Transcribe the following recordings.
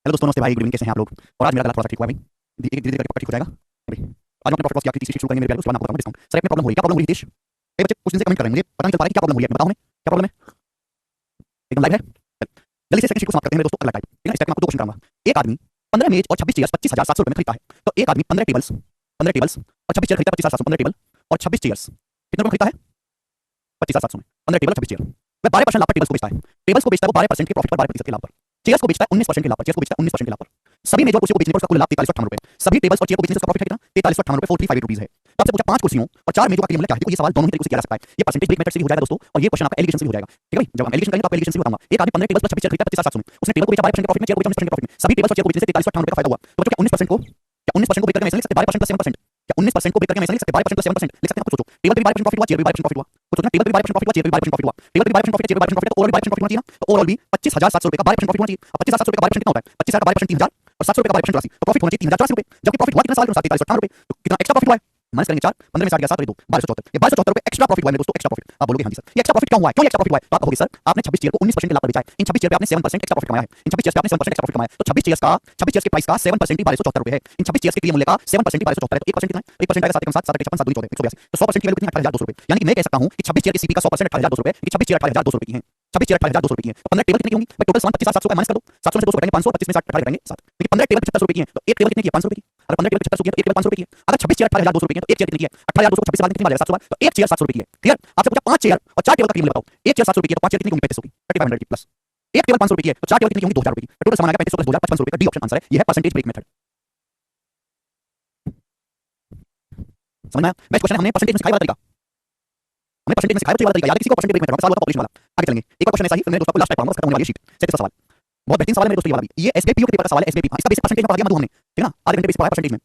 Hello दोस्तों, नमस्ते भाई, गुड इवनिंग, कैसे हैं आप लोग। और आज मेरा गला थोड़ा सा ठीक हुआ है भाई। धीरे धीरे करके ठीक हो जाएगा अभी। आज मैं अपने प्रॉफिट लॉस की सीरीज शुरू करेंगे मेरे प्यारे, उसके बाद मैं आपको बताऊंगा डिस्काउंट। सर, अपनी प्रॉब्लम हो रही है, क्या प्रॉब्लम हो रही है हितेश? ये बच्चे कुछ दिन से कमेंट कर रहे हैं, मुझे पता नहीं चल पा रहा है कि क्या प्रॉब्लम हो रही है। बताओ हमें क्या प्रॉब्लम है। एकदम लाइव है। जल्दी से सेकंड शीट को समाप्त करते हैं मेरे दोस्तों। अगला टाइप, ठीक है। इस टाइप में आपको दो क्वेश्चन कराऊंगा। एक आदमी 15 मेज और 26 चेयर्स 25,700 रुपए में खरीदता है। तो एक आदमी 15 टेबल्स और 26 चेयर खरीदता है 25,700। 15 टेबल और 26 चेयर्स कितने रुपए में खरीदता है? 25,700 में। 15 टेबल 26 चेयर। वह 12% लाभ पर टेबल्स को बेचता है। टेबल्स को बेचता है वो 12% के प्रॉफिट पर, 12% के लाभ पर। चेयर्स को बेचता है 19% के लाभ पर। चेयर्स को बेचता है 19% के लाभ पर। सभी मेज और कुर्सियों को बेचने पर उसका कुल लाभ 4358 रुपए। सभी टेबल्स और चेयर को बेचने से उसका प्रॉफिट है कितना? 4358 रुपए, 4358 रुपीस है। तो आपसे पूछा 5 कुर्सियों और 4 मेजों का मूल्य क्या है। तो ये सवाल दोनों ही तरीकों से किया जा सकता है। ये परसेंटेज ब्रेक मेथड से भी हो जाएगा दोस्तों, और ये क्वेश्चन आपका एलिगेशन से भी हो जाएगा। ठीक है भाई, जब हम एलिगेशन करेंगे तो आपको एलिगेशन से भी बताऊंगा। एक आदमी 15 टेबल्स प्लस 26 चेयर खरीदता है 25,700 में। उसने टेबल को बेचा 12% के प्रॉफिट में, चेयर को बेचा 19% के प्रॉफिट में। सभी टेबल्स और चेयर को बेचने से 4358 रुपए का फायदा हुआ। तो बच्चों, क्या 19% को 19% को बेच करके मैं ऐसे लिख सकते 12% प्लस 7%? क्या 19% को बेच करके मैं ऐसे लिख सकते 12% प्लस 7% लिख सकते हैं? आप कुछ सोचो। टेबल पे भी 12% प्रॉफिट हुआ, चेयर पे भी 12% प्रॉफिट हुआ। कुछ सोचो ना, टेबल पे भी 12% प्रॉफिट हुआ, चेयर पे भी 12% प्रॉफिट हुआ। टेबल पे भी 12% प्रॉफिट, चेयर पे 12% प्रॉफिट, तो ओवरऑल 12% प्रॉफिट होना चाहिए ना। तो ओवरऑल भी 25,700 रुपए का 12% प्रॉफिट होना चाहिए। अब 25,700 रुपए का 12% कितना होता है? 25,000 का 12% 3,000 और 700 रुपए का 12% 83। तो प्रॉफिट होना चाहिए 3,084 रुपए। जबकि प्रॉफिट हुआ कितना साल के अनुसार? 4358 रुपए। तो कितना एक्स्ट्रा प्रॉफिट हुआ है? माइनस करेंगे 4, 15 में 7 गया 7 और 2 1274। ये 1274 रुपए एक्स्ट्रा प्रॉफिट हुआ है मेरे दोस्तों, एक्स्ट्रा प्रॉफिट। आप बोलोगे हां जी सर, ये एक्स्ट्रा प्रॉफिट क्यों हुआ है? क्यों ये एक्स्ट्रा प्रॉफिट हुआ है? तो आप कहोगे सर, आपने 26 चेयर को 19% के लाभ पर बेचा है। इन 26 चेयर पे आपने 7% एक्स्ट्रा प्रॉफिट कमाया है। इन 26 चेयर पे आपने 7% एक्स्ट्रा प्रॉफिट कमाया है। तो 26 चेयर्स के प्राइस का 7% ही 1274 रुपए है। इन 26 चेयर्स के क्रिया मूल्य का 7% ही 1274 है। तो 1% कितना है? 1% आएगा 7 के 7 7 के 56 7 2 14 182। तो 100% की वैल्यू कितनी है? 18,200 रुपए। यानी कि मैं कह सकता हूं कि 26 चेयर के सीपी का 100% 18,200 रुपए, कि 26 चेयर 18,200 रुपए की है। 26 चेयर 18,200 रुपए की है। तो 15 टेबल कितने की होंगी भाई? टोटल सामान 25,700 का माइनस कर दो। 700 से 200 घटाएंगे 500, 25 में 60 घटाएंगे 7। देखिए 15 टेबल 75 रुपए की है, तो एक टेबल कितने की है? 500 रुपए की। अगर 15 टेबल 75 की है तो एक टेबल 500 रुपए की है। अगर 26 चेयर 18,200 रुपए की है तो एक चेयर कितनी की है? 18,200 को 26 से भाग दें कितनी आ जाएगा? 700 तो एक चेयर 700 रुपए की है। क्लियर? आपसे पूछा 5 चेयर और 4 टेबल का क्रिया मूल्य बताओ। एक चेयर 700 रुपए की है तो 5 चेयर कितनी की होंगी? 3500 की, 3500 की प्लस। एक टेबल 500 रुपए की है तो 4 टेबल कितनी की होंगी? 2,000 रुपए की। तो टोटल सामान आएगा 3500 प्लस 2,000 5500 रुपए का। डी ऑप्शन आंसर है। ये है परसेंटेज ब्रेक मेथड। समझ में आया? बेस्ट क्वेश्चन है। हमने परसेंटेज में सिखाया वाला तरीका, हमने परसेंटेज में सिखाया वाला तरीका याद है किसी को? परसेंटेज ब्रेक मेथड सवाल होगा पॉपुलेशन वाला। आगे चलेंगे, एक और क्वेश्चन ऐसा ही, फिर मेरे दोस्त आपको लास्ट टाइम पढ़ाऊंगा, उसका होने वाली शीट 37 सवाल। बहुत बेहतरीन सवाल है मेरे दोस्तों ये वाला भी। ये एसबीआई पीओ के पेपर का सवाल है। एसबीआई, हां, इसका बेसिक परसेंटेज में पढ़ा दिया मधु हमने, ठीक है ना। आधे घंटे बेसिक पढ़ा परसेंटेज में,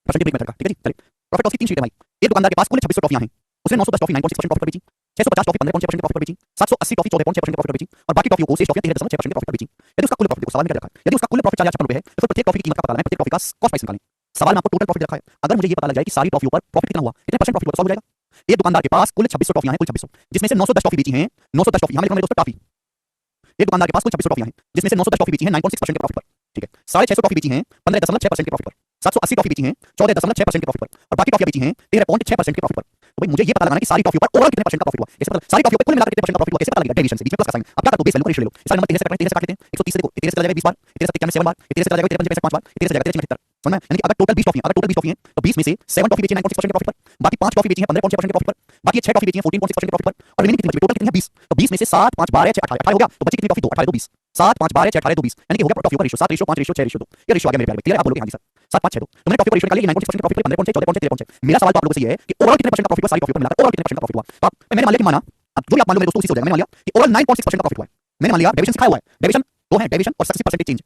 परसेंटेज ब्रेक मेथड का। ठीक है जी, चलिए। प्रॉफिट लॉस की 3 शीटें भाई। एक दुकानदार के पास कुल 2600 टॉफियां हैं। उसने 910 टॉफी 9.6% प्रॉफिट पर बेची, 650 टॉफी 15.6% प्रॉफिट पर बेची, 780 टॉफी 14.6% प्रॉफिट पर बेची, और बाकी टॉफियों को शेष टॉफियां 13.6% प्रॉफिट पर बेची। यदि उसका कुल प्रॉफिट, देखो सवाल में क्या रखा है, यदि उसका कुल प्रॉफिट 4,056 रुपए है तो फिर प्रत्येक टॉफी की कीमत का पता लगाना है, प्रत्येक टॉफी का कॉस्ट प्राइस निकालें। सवाल में आपको टोटल प्रॉफिट रखा है। अगर मुझे ये पता लग जाए कि सारी टॉफियों पर प्रॉफिट कितना हुआ, कितने परसेंट प्रॉफिट हुआ, तो सॉल्व हो जाएगा। एक दुकानदार के पास कुल 2600 टॉफियां हैं, कुल 2600, जिसमें से 910 टॉफी बेची हैं। 910 टॉफी, हमें लिखना है दोस्तों टॉफी। एक दुकानदार के पास कुल 2600 टॉफियां हैं, जिसमें से 910 टॉफी बेची हैं 9.6% के प्रॉफिट पर, ठीक है। 650 टॉफी बेची हैं 15.6% के प्रॉफिट पर, 780 टॉफी बेची हैं 14.6% के प्रॉफिट पर, और बाकी टॉफियां बेची हैं 13.6% के प्रॉफिट पर। तो भाई मुझे ये पता लगाना है कि सारी टॉफियों पर ओवरऑल कितने परसेंट का प्रॉफिट हुआ। कैसे पता? सारी टॉफियों पर कुल मिलाकर कितने परसेंट का प्रॉफिट हुआ कैसे पता लगेगा? डेविएशन से, बीच में प्लस का साइन। अब क्या करते हो? बेस वैल्यू का रेशियो ले लो। इस नंबर 13 से कट रहा है, 13 से काट लेते हैं। 130 से देखो, 13 से चला जाएगा 20 बार, 13 से 91 7 बार, 13 से चला जाएगा 53 5 बार, 13 से जाएगा 73। समझ में? यानी कि अगर टोटल 20 टॉफी, अगर टोटल 20 टॉफी हैं तो 20 में से 7 टॉफी बेची है 9.6% के प्रॉफिट पर, बाकी 5 टॉफी बेची है 15.6% के प्रॉफिट पर, बाकी 6 टॉफी बेची है 14.6% के प्रॉफिट पर, और रिमेनिंग कितनी बची? टोटल कितनी है? 20। तो 20 में से 7 5 12 6 18 हो गया। तो बची कितनी टॉफी? 2। 18 2 20, 7 5 12 6 18 2 20, यानी कि हो गया टॉफियों का रेशियो 7 रेशियो 5 रेशियो 6 रेशियो 2। ये रेशियो आ गया मेरे प्यारे। क्लियर है? आप बोलोगे हां जी सर 7 5 6 2। तो मैंने टॉफियों का रेशियो निकाल लिया। 9.6% प्रॉफिट पर 15.6 14.6 13.6। मेरा सवाल तो आप लोगों से ये है कि ओवरऑल कितने परसेंट का प्रॉफिट हुआ सारी टॉफियों पर मिलाकर? ओवरऑल कितने परसेंट का प्रॉफिट हुआ? तो आप मैंने मान लिया कि माना, अब जो भी आप मान लो मेरे दोस्तों उसी से हो जाएगा। मैंने मान लिया कि ओवरऑल 9.6% का प्रॉफिट हुआ है। मैंने मान लिया डेविएशन सिखाया हुआ है। डेविएशन दो है, डेविएशन और सक्सेसिव परसेंटेज चेंज।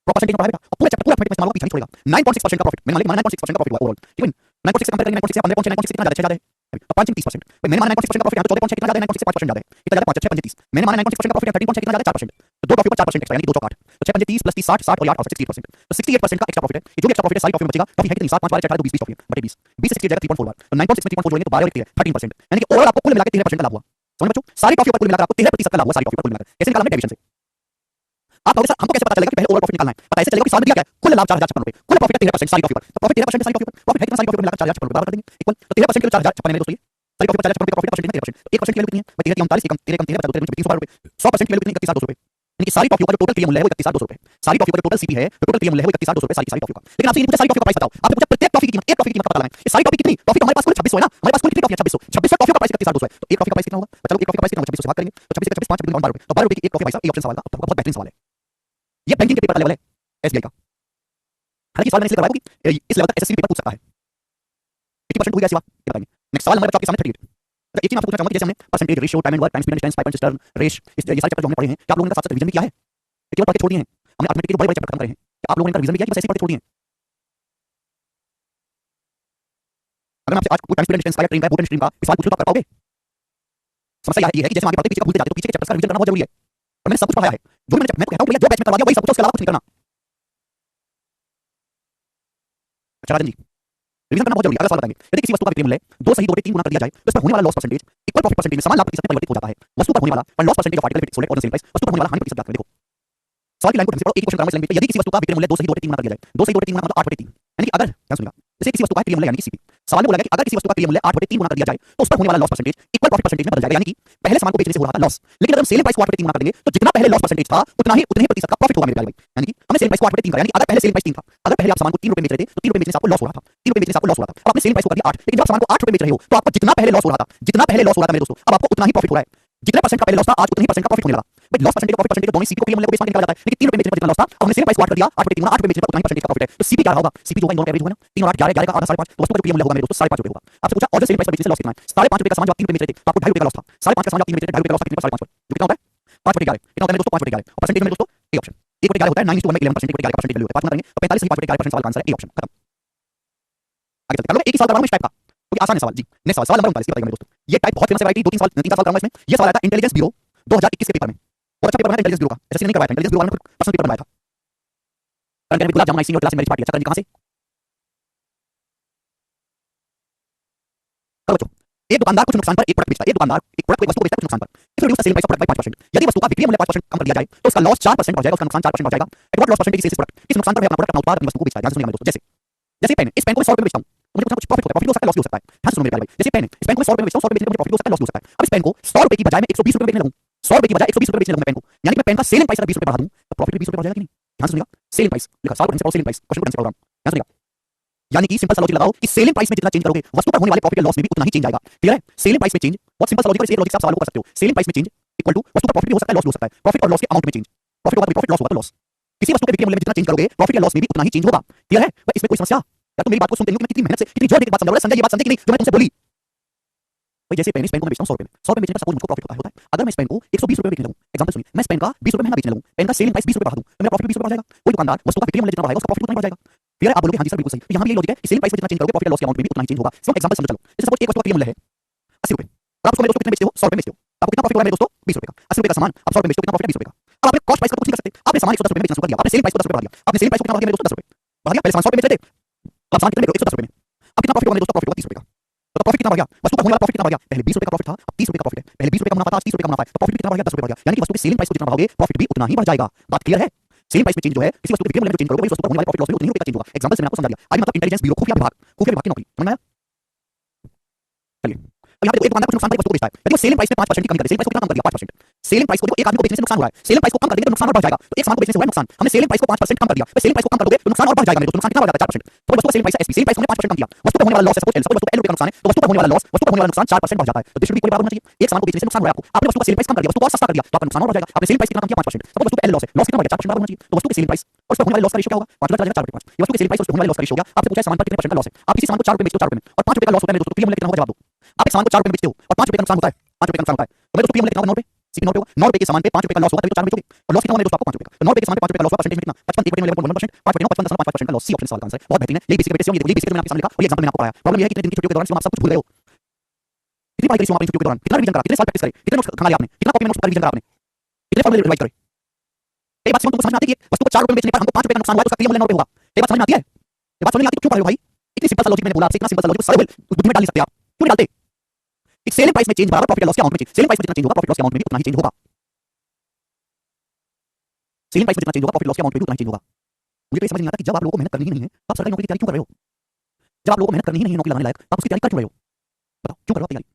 परसेंटेज में पढ़ा बेटा, और पूरा चैप्टर पूरा मैथमेटिक्स में इस्तेमाल होगा, पीछे नहीं छोड़ेगा। 9.6% का प्रॉफिट मैंने मान लिया 9.6% का प्रॉफिट हुआ ओवरऑल, ठीक है। 9.6 से कंपेयर करेंगे 9.6 15.6 9.6 कितना ज्यादा है? 6 ज्यादा है। अब 5 30%। भाई मैंने माना 9.6% का प्रॉफिट है तो 14.6 कितना ज्यादा है? 9.6 से 5% ज्यादा है। कितना ज्यादा? 5 6 5 30। मैंने माना 9.6% का प्रॉफिट है 13.6 कितना ज्यादा है? 4%। तो दो टॉफी पर 4% एक्स्ट्रा, यानी कि 2 4 8। तो 6 5 30 प्लस 30 60 60 और 8 68%। तो 68% का एक्स्ट्रा प्रॉफिट है। ये जो भी एक्स्ट्रा प्रॉफिट है सारी टॉफी में बचेगा। टॉफी है कितनी? 7 5 12 18 2 20 टॉफी है, बटे 20 20 से 60 जाएगा 3.4 बार। तो 9.6 में 3.4 जोड़ेंगे तो 12 और 13 13%, यानी कि ओवरऑल आपको कुल मिलाकर 13% का लाभ हुआ। समझ बच्चों? सारी टॉफियों पर कुल मिलाकर आपको 13% का लाभ हुआ, सारी टॉफियों पर कुल मिलाकर। कैसे निकालना है? डेविएशन से। आप कहोगे सर हमको कैसे पता चलेगा कि पहले ओवरऑल प्रॉफिट निकालना है? पता ऐसे चलेगा कि साल में दिया क्या है? कुल लाभ 4,056 रुपए, कुल प्रॉफिट है 13% सारी टॉफी पर। तो प्रॉफिट 13% सारी टॉफी पर, प्रॉफिट है कितना सारी टॉफी पर मिलाकर? 4,056 रुपए बराबर कर देंगे इक्वल। तो 13% के 4,056 है मेरे दोस्तों, ये सारी टॉफी पर 4,056 रुपए का प्रॉफिट है, परसेंट में 13%। तो 1% की वैल्यू कितनी है? 13 की 39 13 कम 13 बचा 2 312 रुपए। 100% की वैल्यू कितनी? 31,200 रुपए। यानी कि सारी टॉफियों का जो टोटल क्रिया मूल्य है वो 31,200 रुपए। सारी टॉफियों का जो टोटल सीपी है, जो टोटल क्रिया मूल्य है वो 31,200 रुपए सारी टॉफियों का। लेकिन आपसे ये नहीं पूछा सारी टॉफियों का प्राइस बताओ, आपने पूछा प्रत्येक टॉफी की कीमत, एक टॉफी की कीमत का पता लगाना है। ये सारी टॉफी कितनी? टॉफी तो हमारे पास कुल 2600 है ना, हमारे पास कुल कितनी टॉफी है? 2600। 2600 टॉफियों का प्राइस 31,200 है। तो एक टॉफी का प्राइस कितना होगा? चलो एक टॉफी का प्राइस कितना होगा? 2600 से भाग करेंगे तो 26 26 5 12 रुपए। तो 12 रुपए की एक टॉफी भाई साहब, ये ऑप्शन सवाल का बहुत बेहतरीन सवाल है। ये बैंकिंग के पेपर का लेवल है, एसबीआई का। हालांकि सवाल मैंने इसलिए करवाया कि इस लेवल का एसएससी पेपर पूछ सकता है। 80% हो गया सिवा, ये बताएंगे। नेक्स्ट सवाल नंबर आपके सामने 38। अच्छा, एक चीज मैं आपको पूछना चाहूंगा कि जैसे हमने percentage, ratio, time and work, time spend, distance, pipe and cistern, रेश, ये सारे चैप्टर जो हमने पढ़े हैं, क्या आप लोगों ने साथ साथ रिवीजन भी किया है? ये केवल पढ़ के छोड़ दिए हैं? हमने अर्थमेटिक के जो बड़े बड़े चैप्टर खत्म करे हैं, क्या आप लोगों ने इनका रिवीजन भी किया कि बस ऐसे ही पढ़ के छोड़ दिए हैं? अगर मैं आपसे आज कोई टाइम स्पेंड, डिस्टेंस का या ट्रेन का, बोट एंड स्ट्रीम का सवाल पूछ लूं तो आप कर पाओगे? समस्या ये है कि जैसे हम आगे बढ़ते पीछे का भूलते जाते हैं, तो पीछे के चैप्टर्स का रिवीजन करना बहुत जरूरी है। और मैंने सब कुछ पढ़ाया है। जो भी मैं कहता हूं भैया जो बैच में करवा दिया वही सब कुछ, उसके अलावा कुछ नहीं करना। अच्छा राजन जी, रिवीजन करना बहुत जरूरी है। अगला सवाल बताएंगे, यदि किसी वस्तु का विक्रय मूल्य 2 सही 2 बटे 3 गुना कर दिया जाए तो इस पर होने वाला loss percentage equal profit percentage में समान लाभ प्रतिशत में परिवर्तित हो जाता है। वस्तु पर होने वाला loss percentage of article sold on the same price, वस्तु पर होने वाला हानि प्रतिशत ज्ञात करें। देखो सवाल की लाइन को ढंग से पढ़ो, एक ही क्वेश्चन कराऊंगा इस लैंग्वेज पे। यदि किसी वस्तु का विक्रय मूल्य 2 सही 2 बटे 3 गुना कर दिया जाए, 2 सही 2 बटे 3 गुना मतलब 8/3, यानी कि अगर ध्यान सुनिएगा, जैसे किसी वस्तु का क्रिया मूल्य यानी कि सीपी, सवाल में बोला गया कि अगर किसी वस्तु का क्रिया मूल्य 8/3 गुना कर दिया जाए तो उस पर होने वाला loss percentage equal profit percentage में बदल जाएगा, यानी कि पहले सामान को बेचने से हो रहा था लॉस, लेकिन अगर हम सेलिंग प्राइस को 8/3 गुना कर देंगे तो जितना पहले लॉस परसेंटेज था उतने ही प्रतिशत का प्रॉफिट होगा मेरे प्यारे भाई। यानी कि हमने सेलिंग प्राइस को 8/3 करा, यानी अगर पहले सेलिंग प्राइस 3 था, अगर पहले आप सामान को 3 रुपए बेच रहे थे तो 3 रुपए बेचने से आपको लॉस हो रहा था, 3 रुपए बेचने से आपको लॉस हो रहा था। अब आपने सेलिंग प्राइस को कर दिया 8, लेकिन जब सामान को 8 रुपए बेच रहे हो तो आपको जितना पहले लॉस हो रहा था, जितना पहले लॉस हो रहा था मेरे दोस्तों, अब आपको उतना ही प्रॉफिट हो रहा है। जितना परसेंट का पहले लॉस था आज उतने ही परसेंट का प्रॉफिट होने लगा। भाई लॉस परसेंटेज और प्रॉफिट परसेंटेज दोनों सीपी को क्रिया मूल्य को बेस मान के निकाला जाता है, लेकिन 3 रुपए बेचने पर जितना लॉस था अब हमने सेलिंग प्राइस को 8 कर दिया, 8/3 गुना 8 रुपए बेचने पर उतना ही परसेंटेज का प्रॉफिट है। तो सीपी क्या होगा, सीपी जो होगा इन दोनों का एवरेज होगा ना, 3 और 8 11 11 का आधा 5.5, तो वस्तु का क्रिया मूल्य होगा मेरे दोस्तों 5.5 रुपए होगा। आपसे पूछा और जो सेलिंग प्राइस पर बेचने से लॉस कितना है, 5.5 रुपए का सामान जो आप 3 रुपए बेच रहे थे तो आपको 2.5 रुपए का लॉस था, 5.5 का सामान जो आप 3 बेच रहे थे 2.5 रुपए का लॉस था, कितने पर 5.5 पर जो कितना होता है 5/11, कितना होता है मेरे दोस्तों 5/11, और परसेंटेज में दोस्तों ए ऑप्शन 1/11 होता है, 9:1 में 11% 1/11 का परसेंटेज वैल्यू है, 5 गुना करेंगे तो 45 सही 5/11% सवाल का आंसर है ए ऑप्शन, खत्म। आगे चलते हैं, एक ही सवाल कर रहा हूं मैं इस टाइप का, क्योंकि आसान है सवाल जी। नेक्स्ट सवाल, सवाल नंबर 39 बताइए मेरे दोस्तों, ये टाइप बहुत फेमस है वैरायटी, 2-3 सवाल करूंगा इसमें। ये सवाल आया था इंटेलिजेंस ब्यूरो 2021 के पेपर में, बहुत अच्छा पेपर बना था इंटेलिजेंस ब्यूरो का, एसएससी ने नहीं करवाया था, इंटेलिजेंस ब्यूरो वालों ने पर्सनल पेपर बनवाया था। Current affair gulab jamun senior class में मेरी पार्टी अच्छा करेंगे कहां से करो बच्चों। एक दुकानदार कुछ नुकसान पर एक प्रोडक्ट बेचता है, एक दुकानदार एक प्रोडक्ट को एक वस्तु को बेचता है कुछ नुकसान पर, if reduce the selling price of product by 5%, यदि वस्तु का विक्रय मूल्य 5% कम कर दिया जाए तो उसका लॉस 4% बढ़ जाएगा, उसका नुकसान 4% बढ़ जाएगा। At what loss percentage sales product, इस नुकसान पर मैं अपना प्रोडक्ट अपना उत्पाद अपनी वस्तु को बेचता है। ध्यान से सुनिएगा मेरे दोस्तों, जैसे जैसे पेन है, इस पेन को मैं 100 रुपए में बेचता हूं तो मुझे कुछ प्रॉफिट होता है, प्रॉफिट हो सकता है लॉस भी हो सकता है। ध्यान से सुनो मेरे प्यारे भाई, जैसे पेन है, इस पेन को मैं 100 रुपए में बेचता हूं, 100 रुपए बेचने पर मुझे प्रॉफिट हो सकता है लॉस भी हो सकता है। अब इस पेन को 100 रुपए की बजाय मैं 120 रुपए में बेचने लगूं, 100 रुपए की बजाय 120 रुपए बेचने लगूं मैं पेन को, यानी कि मैं पेन का सेलिंग प्राइस अगर 20 रुपए बढ़ा दूं तो प्रॉफिट भी 20 रुपए बढ़ जाएगा कि नहीं। ध्यान से सुनिएगा, सेलिंग प्राइस लिखा, सवाल को ढंग से पढ़ो, सेलिंग प्राइस क्वेश्चन को ढंग से पढ़ो, ध्यान से सुनिएगा। यानी कि सिंपल सा लॉजिक लगाओ कि सेलिंग प्राइस में जितना चेंज करोगे वस्तु पर होने वाले प्रॉफिट या लॉस में भी उतना ही चेंज आएगा। क्लियर है, सेलिंग प्राइस में चेंज बहुत सिंपल सा लॉजिक है, इस लॉजिक से आप सवाल को कर सकते हो। सेलिंग प्राइस में चेंज इक्वल टू वस्तु पर प्रॉफिट भी हो सकता है लॉस भी हो सकता है, प्रॉफिट और लॉस के अमाउंट में चेंज, प्रॉफिट होगा तो प्रॉफिट, लॉस होगा तो लॉस। किसी वस्तु के विक्रय मूल्य में जितना चेंज करोगे प्रॉफिट या लॉस में भी उतना ही चेंज होगा। क्लियर है, इसमें कोई समस्या या तो मेरी बात को सुनते नहीं कि मैं कितनी मेहनत से कितनी जोर देकर बात समझा रहा हूं, संजय ये बात समझे कि नहीं जो मैं तुमसे बोली। भाई जैसे पेन, इस पेन को मैं बेचता हूं 100 रुपए में, 100 रुपए बेचने का सपोज मुझको प्रॉफिट होता है। अगर मैं इस पेन को 120 रुपए बेचने लगूं, एग्जांपल सुनिए, मैं इस पेन का 20 रुपए महंगा बेचने लगूं, पेन का सेलिंग प्राइस 20 रुपए बढ़ा दूं तो मेरा प्रॉफिट 20 रुपए बढ़ जाएगा। कोई दुकानदार वस्तु का विक्रय मूल्य जितना बढ़ाएगा उसका प्रॉफिट उतना ही बढ़ जाएगा। क्लियर है, आप बोलोगे हां जी सर बिल्कुल सही, तो यहां भी यही लॉजिक है कि सेलिंग प्राइस में जितना चेंज करोगे प्रॉफिट या लॉस के अमाउंट में भी उतना ही चेंज होगा। सो एग्जांपल समझो, चलो जैसे सपोज एक वस्तु का विक्रय मूल्य है 80 रुपए और आप उसको मेरे दोस्तों कितने बेचते हो 100 रुपए बेचते हो, आपको कितना प्रॉफिट हो रहा है मेरे दोस्तों 20 रुपए का। 80 रुपए का सामान आप 100 रुपए बेचते हो, कितना प्रॉफिट है 20 रुपए का। अब आपने कॉस्ट प्राइस का कुछ नहीं कर सकते, आपने सामान 110 रुपए में बेचना शुरू कर दिया, आपने सेलिंग प्राइस को 10 रुपए बढ़ा दिया, आपने सेलिंग प्राइस को कितना बढ़ा दिया मेरे दोस्तों 10 रुपए बढ़ा दिया, पहले सामान 100 रुपए बेच रहे थे, अब सामान कितने बेच रहे हो 110 रुपए में, अब कितना प्रॉफिट होगा मेरे दोस्तों, प्रॉफिट होगा 30 रुपए का। तो प्रॉफिट कितना बढ़ गया, वस्तु पर होने वाला प्रॉफिट कितना बढ़ गया, पहले 20 रुपए का प्रॉफिट था अब 30 रुपए का प्रॉफिट है, पहले 20 रुपए का मुनाफा था आज 30 रुपए का मुनाफा है, तो प्रॉफिट कितना बढ़ गया 10 रुपए बढ़ गया, यानी कि वस्तु की सेलिंग प्राइस को जितना बढ़ाओगे प्रॉफिट भी उतना ही बढ़ जाएगा। बात क्लियर है, सेलिंग प्राइस में चेंज जो है किसी वस्तु के विक्रय मूल्य में चेंज करोगे वही वस्तु पर होने वाले प्रॉफिट लॉस में उतनी ही रुपए का चेंज होगा। एग्जांपल से मैंने आपको समझा दिया। आज मतलब इंटेलिजेंस ब्यूरो खुफिया विभाग की नौकरी समझ में आया। चलिए अब यहाँ पे एक दुकानदार कुछ नुकसान पर वस्तु को बेचता है, यदि वो सेलिंग प्राइस में 5% की कमी कर दे, सेलिंग प्राइस को कितना कम कर दिया 5%, सेलिंग प्राइस को देखो एक आदमी को बेचने से नुकसान हो रहा है, सेलिंग प्राइस को कम कर देंगे तो नुकसान और बढ़ जाएगा, तो एक सामान को बेचने से हुआ है नुकसान, हमने सेलिंग प्राइस को 5% कम कर दिया, तो सेलिंग प्राइस को कम कर दोगे तो नुकसान और बढ़ जाएगा मेरे दोस्तों, नुकसान कितना बढ़ जाता है 4%। तो वस्तु का सेलिंग प्राइस है एसपी, सेलिंग प्राइस को हमने 5% कम किया, वस्तु पर होने वाला लॉस है सपोज वस्तु L रुपए का नुकसान है तो वस्तु पर होने वाला लॉस, वस्तु पर होने वाला नुकसान 4% बढ़ जाता है, तो दिस शुड बी इक्वल बराबर होना चाहिए। एक सामान को बेचने से नुकसान हो रहा है आपको, आपने वस्तु का सेलिंग प्राइस कम कर दिया, वस्तु को और सस्ता कर दिया तो आपका नुकसान और बढ़ जाएगा, आपने सेलिंग प्राइस कितना कम किया 5%, सपोज वस्तु पे L लॉस है, लॉस कितना बढ़ गया 4% बराबर होना चाहिए, तो वस्तु की सेलिंग प्राइस और उस पर होने वाले लॉस का रेशियो क्या होगा 5 चला जाएगा 4/5, ये वस्तु की सेलिंग प्राइस और उस पर होने वाले लॉस का रेशियो हो गया। आपसे पूछा है सामान पर कितने परसेंट का लॉस है, आप किसी सामान को 4 रुपए बेचते हो 4 रुपए में और 5 रुपए का लॉस होता है मेरे दोस्तों, क्रिया मूल्य कितना होगा जवाब दो। आप एक सामान को 4 रुपए में बेचते हो और 5 रुपए का नुकसान होता है, 5 रुपए का नुकसान होता है तो मेरे दोस्तों क्रिया मूल्य कितना होगा 9 रुपए, सीधी 9 रुपए होगा, 9 रुपए के सामान पे 5 रुपए का लॉस होगा तभी तो 4 बेचोगे और लॉस कितना होगा मेरे दोस्तों आपको 5 रुपए का, तो 9 रुपए के सामान पे 5 रुपए का लॉस होगा, परसेंटेज में कितना 55 1 बटे 11.1%, 5 बटे 9 55.5% का लॉस, सी ऑप्शन सवाल का आंसर है। बहुत बेहतरीन है, यही बेसिक बेटे से ये बेसिक मैंने आपके सामने लिखा और ये एग्जांपल मैंने आपको पढ़ाया। प्रॉब्लम ये है कि इतने दिन की छुट्टियों के दौरान आप सब कुछ भूल गए हो, कितनी पढ़ाई करी आपने छुट्टियों के दौरान, कितना रिवीजन करा, कितने सवाल प्रैक्टिस करे, कितने नोट्स खंगाले आपने, कितना कॉपी में नोट्स पर रिवीजन करा आपने, कितने फॉर्मूले रिवाइज करे। ये बात तुमको समझ में आती है कि वस्तु को 4 रुपए में बेचने पर हमको 5 रुपए का नुकसान हुआ तो उसका क्रिया मूल्य 9 रुपए होगा। ये बात समझ में आती है, ये बात समझ में आती है, क्यों पढ़ रहे हो भाई, इतनी सिंपल सा लॉजिक मैंने बोला आपसे, इतना सिंपल सा लॉजिक सारे बुद्धि में डाल नहीं सकते आप, क्यों नहीं डालते। एक सेलिंग प्राइस में चेंज बराबर प्रॉफिट या लॉस के अमाउंट में चेंज, सेलिंग प्राइस में जितना चेंज होगा प्रॉफिट लॉस के अमाउंट में भी उतना ही चेंज होगा, सेलिंग प्राइस में जितना चेंज होगा प्रॉफिट लॉस के अमाउंट में भी उतना ही चेंज होगा। मुझे तो ये समझ नहीं आता कि जब आप लोगों को मेहनत करनी ही नहीं है तो आप सरकारी नौकरी की तैयारी क्यों कर रहे हो, जब आप लोगों को मेहनत करनी ही नहीं है नौकरी लगाने लायक तो आप उसकी तैयारी कर क्यों रहे हो, बताओ क्यों कर रहे हो तैयारी।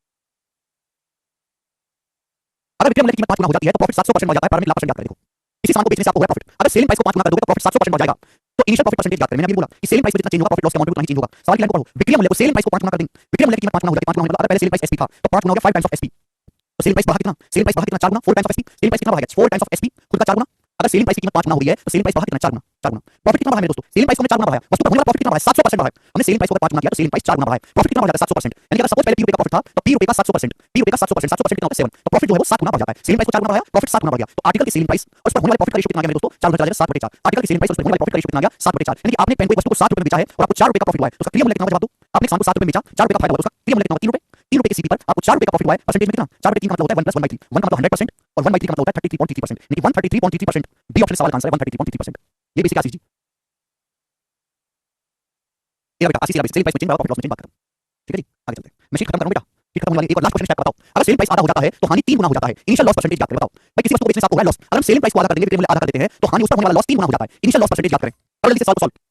अगर विक्रय मूल्य की कीमत 5 गुना हो जाती है तो प्रॉफिट 700% बढ़ जाता है, प्रारंभिक लाभ परसेंट याद करें देखो, इसी सामान को बेचने से आपको हुआ प्रॉफिट, अगर सेलिंग प्राइस को 5 गुना कर दोगे तो प्रॉफिट 700% बढ़ जाएगा, तो इनिशियल प्रॉफिट परसेंटेज याद करें, मैंने अभी बोला कि सेलिंग प्राइस में जितना चेंज होगा प्रॉफिट लॉस के अमाउंट में उतना ही चेंज होगा। सवाल की लाइन को पढ़ो, विक्रय मूल्य को सेलिंग प्राइस को 5 गुना कर देंगे, विक्रय मूल्य की कीमत 5 गुना हो जाती है, 5 गुना मतलब अगर पहले सेलिंग प्राइस एसपी था तो 5 गुना हो गया 5 टाइम्स ऑफ एसपी, तो सेलिंग प्राइस बढ़ा कितना, सेलिंग प्राइस बढ़ा कितना 4 गुना 4 times of SP, selling price कितना बढ़ा गया 4 टाइम्स ऑफ एसपी खुद का 4 गुना, अगर सेलिंग प्राइस की कीमत 5 गुना हो रही है तो सेलिंग प्राइस बढ़ा कितना 4 गुना 4 गुना, प्रॉफिट कितना बढ़ा मेरे दोस्तों, सेलिंग प्राइस को हमने 4 गुना बढ़ाया, वस्तु पर होने वाला प्रॉफिट कितना बढ़ा 700% बढ़ा, हमने सेलिंग प्राइस को 5 गुना किया तो सेलिंग प्राइस 4 गुना बढ़ा, प्रॉफिट कितना बढ़ जाता है 700%, यानी कि अगर सपोज पहले 20 रुपए का प्रॉफिट था तो 20 रुपए का 700%, 20 रुपए का 700%, 700% कितना होता है 7, तो प्रॉफिट जो है वो 7 गुना बढ़ जाता है, सेलिंग प्राइस को 4 गुना बढ़ाया प्रॉफिट 7 गुना बढ़ गया, तो आर्टिकल की सेलिंग प्राइस और उस पर होने वाले प्रॉफिट का रेशियो कितना आ गया मेरे दोस्तों 4 गुना चला जाएगा 7/4, आर्टिकल की सेलिंग प्राइस और उस पर होने वाले प्रॉफिट का रेशियो कितना आ गया 7/4, यानी कि आपने पेन को वस्तु को 7 रुपए में बेचा है और आपको 4 रुपए का प्रॉफिट हुआ है, तो उसका क्रिया मूल्य कितना होगा जवाब दो। आपने सामान को 7 रुपए में बेचा 4 रुपए का फायदा हुआ, उसका क्रिया मूल्य कितना होगा 3 रुपए, 3 रुपए के सीपी पर आपको 4 रुपए का प्रॉफिट हुआ है, परसेंटेज में कितना 4 रुपए 3 का मतलब होता है 1 + 1/3, 1 का मतलब 100% और 1/3 का मतलब होता है 33.33%, यानी कि 133.33%, बी ऑप्शन सवाल का आंसर है 133.33%, ये बेसिक आंसर जी। ये बेटा आशीष सेलिंग प्राइस में चेंज बराबर प्रॉफिट लॉस में चेंज बात करो, ठीक है जी आगे चलते हैं, मैं शीट खत्म करूं बेटा, ठीक खत्म होने वाली एक और लास्ट क्वेश्चन बताओ, अगर सेलिंग प्राइस आधा हो जाता है तो हानि 3 गुना हो जाता है, इनिशियल लॉस परसेंटेज याद करें, बताओ भाई किसी वस्तु को बेचने से आपको हो रहा है लॉस, अगर हम सेलिंग प्राइस को आधा कर देंगे, विक्रय मूल्य आधा कर देते हैं तो हानि उस पर होने वाला लॉस 3 गुना हो जाता है, इनिशियल लॉस परसेंटेज याद करें और जल्दी से सॉल्व करिए।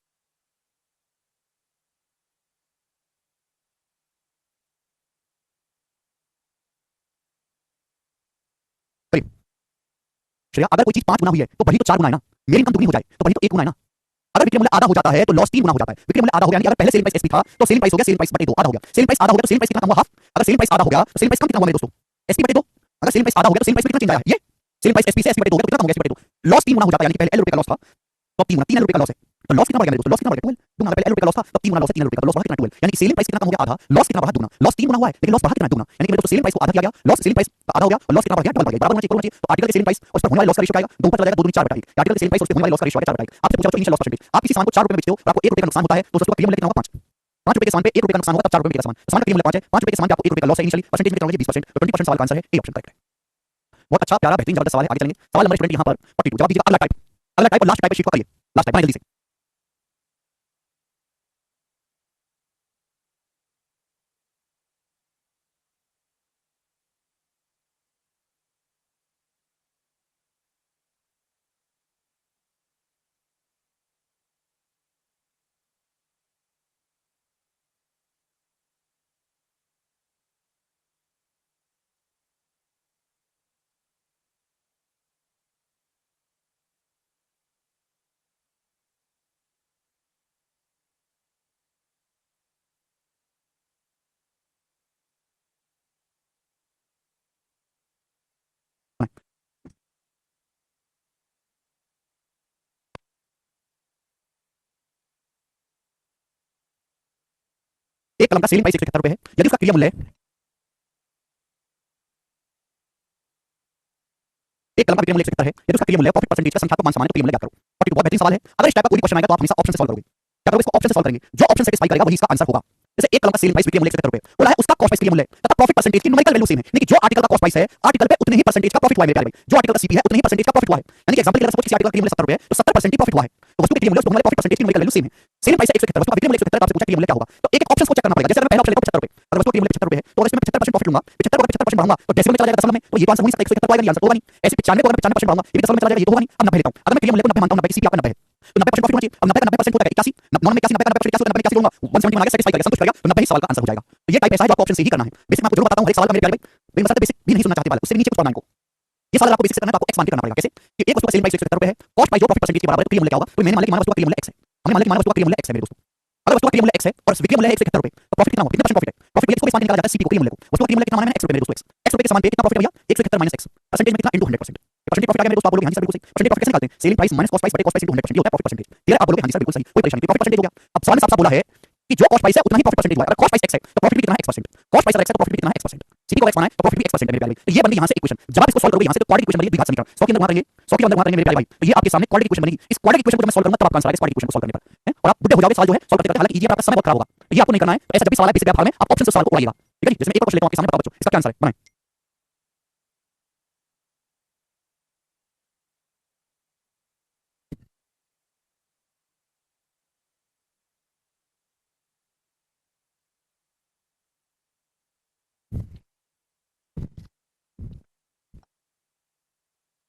श्रेया अगर कोई चीज 5 गुना हुई है तो बढ़ी तो 4 गुना है ना, मेरी इनकम दुगनी हो जाए तो बढ़ी तो 1 गुना है ना, अगर विक्रय मूल्य आधा हो जाता है तो लॉस 3 गुना हो जाता है, विक्रय मूल्य आधा हो गया यानी अगर पहले सेलिंग प्राइस एसपी था तो सेलिंग प्राइस हो गया सेलिंग प्राइस बटे 2 आधा हो गया, सेलिंग प्राइस आधा हो गया तो सेलिंग प्राइस कितना कम हुआ हाफ, अगर सेलिंग प्राइस आधा हो गया तो सेलिंग प्राइस कम कितना हुआ मेरे दोस्तों एसपी बटे 2, अगर सेलिंग प्राइस आधा हो गया तो सेलिंग प्राइस में कितना चेंज आया ये सेलिंग प्राइस एसपी से एसपी बटे 2 हो गया तो कितना कम हो गया एसपी बटे 2, लॉस 3 गुना हो जाता है यानी कि पहले एल रुपए का लॉस था तो अब 3 गुना 3 एल रुपए का लॉस है तो लॉस कितना बढ़ गया मेरे दोस्तों, लॉस कितना बढ़ गया 12 दुगना, पहले एल रुपए का लॉस था तब 3 गुना लॉस है 3 एल रुपए का लॉस बढ़ा कितना 12 यानी कि सेलिंग प्राइस कितना कम हो गया आधा, लॉस कितना बढ़ा दुगना, लॉस 3 गुना हुआ है लेकिन लॉस बढ़ा कितना दुगना, यानी कि मेरे दोस्तों सेलिंग प्राइस को आधा किया गया, लॉस सेलिंग प्राइस आधा हो गया और लॉस कितना बढ़ गया डबल बढ़ गया, बराबर होना चाहिए तो आर्टिकल के सेलिंग प्राइस और उस पर होने वाले लॉस का रेशियो क्या आएगा 2 ऊपर चला जाएगा 2 दूनी 4 बटा 1, आर्टिकल के सेलिंग प्राइस और उस पर होने वाले लॉस का रेशियो आएगा 4 बटा 1, आपसे पूछा इनिशियल लॉस परसेंटेज, आप किसी सामान को 4 रुपए में बेचते हो और आपको 1 रुपए का नुकसान होता है तो उसको प्रीमियम कितना होगा 5 रुपए के सामान पे 1 रुपए का नुकसान होगा तब 4 रुपए में सामान का प्रीमियम 5 है, 5 रुपए के सामान पे आपको 1 रुपए का लॉस है इनिशियली, परसेंटेज में कितना होगा 20%, तो 20% सवाल का आंसर है ए ऑप्शन करेक्ट है। बहुत अच्छा प्यारा बेहतरीन जबरदस्त सवाल है, आगे चलेंगे सवाल नंबर स्टूडेंट यहां पर 42 जवाब दीजिएगा अगला टाइप और लास्ट टाइप पे शीट को करिए, लास्ट टाइप जल्दी से। एक कलम का सेलिंग प्राइस 171 रुपए है, यदि उसका क्रिया मूल्य एक कलम का विक्रय मूल्य 171 है, यदि उसका क्रिया मूल्य प्रॉफिट परसेंटेज का संख्यात्मक मान समान है तो क्रिया मूल्य क्या करो, 42 बहुत बेहतरीन सवाल है, अगर इस टाइप का कोई क्वेश्चन आएगा तो आप हमेशा ऑप्शन से सॉल्व करोगे, क्या करोगे इसको ऑप्शन से सॉल्व करेंगे, जो ऑप्शन सेटिस्फाई करेगा वही इसका आंसर होगा। जैसे एक कलम का सेलिंग प्राइस विक्रय मूल्य 171 रुपए बोला है उसका कॉस्ट प्राइस क्रिया मूल्य तथा प्रॉफिट परसेंटेज की न्यूमेरिकल वैल्यू सेम है, यानी कि जो आर्टिकल का कॉस्ट प्राइस है आर्टिकल पे उतने ही परसेंटेज का प्रॉफिट हुआ है मेरे प्यारे भाई, जो आर्टिकल का सीपी है उतने ही परसेंटेज का प्रॉफिट हुआ है, यानी कि एग्जांपल के लिए सपोज किसी आर्टिकल का क्रिया मूल्य 70 रुपए तो 70% ही प्रॉफिट हुआ है, तो वस्तु के क्रिया मूल्य उसके प्रॉफिट परसेंटेज की न्यूमेरिकल वैल्यू सेम है, सेलिंग प्राइस 171 वस्तु का विक्रय मूल्य 171 आपसे पूछा क्रिया मूल्य क्या होगा, तो एक एक ऑप्शन को चेक करना पड़ेगा, जैसे अगर पहला ऑप्शन लेगा 75 रुपए अगर वस्तु का क्रिया मूल्य 75 रुपए है तो अगर इसमें 75% प्रॉफिट लूंगा 75 को 75% बढ़ाऊंगा तो डेसिमल में चला जाएगा दशमलव में, तो ये तो आंसर हो नहीं सकता 171 आएगा, ये आंसर होगा नहीं, ऐसे 95 को अगर 95% बढ़ाऊंगा ये भी दशमलव में चला जाएगा, ये तो होगा नहीं, अब 90 लेता हूं, अगर मैं क्रिया मूल्य को 90 मानता हूं 90 की सीपी आपका 90 है तो 90% प्रॉफिट होना चाहिए, अब 90 का 90% होता है 81 नॉन में 81 90 का 90% 81 90 81 लूंगा 170 बना के सेटिस्फाई करेगा संतुष्ट करेगा तो 90 ही सवाल का आंसर हो जाएगा, तो ये टाइप ऐसा है जो आपको ऑप्शन से ही करना है, बेसिक मैं आपको जरूर बताता हूं हर एक सवाल का मेरे प्यारे भाई मैं बेसिक भी नहीं सुनना चाहते वाला उससे नीचे कुछ पढ़ना इनको, ये सवाल आपको बेसिक से करना है तो आपको एक्स मान के करना पड़ेगा, कैसे कि एक वस्तु का सेलिंग प्राइस 170 रुपए है, कॉस्ट प्राइस जो प्रॉफिट परसेंटेज के बराबर है तो क्रिया मूल्य क्या होगा, तो मैंने मान लिया कि वस्तु का क्रिया मूल्य x है, हमने मान लिया कि वस्तु का क्रिया मूल्य x है मेरे दोस्तों, अगर वस्तु का क्रिया मूल्य x है और विक्रय मूल्य है 171 रुपए तो प्रॉफिट कितना होगा, कितना परसेंट प्रॉफिट है, प्रॉफिट ये इसको इस मान के निकाला जाता है सीपी को क्रिया मूल्य को, वस्तु का क्रिया मूल्य कितना माना मैंने x रुपए मेरे दोस्तों, x रुपए के समान पे कितना प्रॉफिट है भैया 171 माइनस x परसेंटेज में कितना इनटू 100%, परसेंटेज प्रॉफिट आ गया मेरे दोस्तों, आप बोलोगे हां जी सर बिल्कुल सही, परसेंटेज प्रॉफिट कैसे निकालते हैं selling price minus cost price बटे कॉस्ट प्राइस इनटू 100% ये होता है प्रॉफिट परसेंटेज, क्लियर आप बोलोगे हां जी सर बिल्कुल सही कोई परेशानी नहीं, प्रॉफिट परसेंटेज हो गया, अब सवाल में साफ बोला है कि जो कॉस्ट प्राइस है उतना ही प्रॉफिट परसेंटेज हुआ है, अगर कॉस्ट प्राइस x है तो प्रॉफिट भी कितना है x%, कॉस्ट प्राइस अगर x है तो प्रॉफिट भी कितना है x%, सीपी को x माना है तो प्रॉफिट भी x% है मेरे प्यारे भाई, तो ये बन गई यहां से इक्वेशन, जब आप इसको सॉल्व करोगे यहां से तो क्वाड्रेटिक इक्वेशन बनेगी द्विघात समीकरण 100 के अंदर वहां रहेंगे 100 के अंदर वहां रहेंगे मेरे प्यारे भाई, तो ये आपके सामने क्वाड्रेटिक इक्वेशन बनेगी, इस क्वाड्रेटिक इक्वेशन को जब मैं सॉल्व करूंगा तब आपका आंसर आएगा इस क्वाड्रेटिक इक्वेशन को सॉल्व करने पर हैं, और आप बुढ़े हो जाओगे सवाल जो है सॉल्व करते करते, हालांकि इजी है आपका समय बहुत खराब होगा, ये आपको नहीं करना है, तो ऐसा जब भी सवाल है बेसिक व्यापार में आप ऑप्शन से सवाल को उड़ाइएगा, ठीक है जी, जैसे मैं एक और क्वेश्चन लेता हूं आपके सामने, बताओ बच्चों इसका क्या आंसर है बनाएं।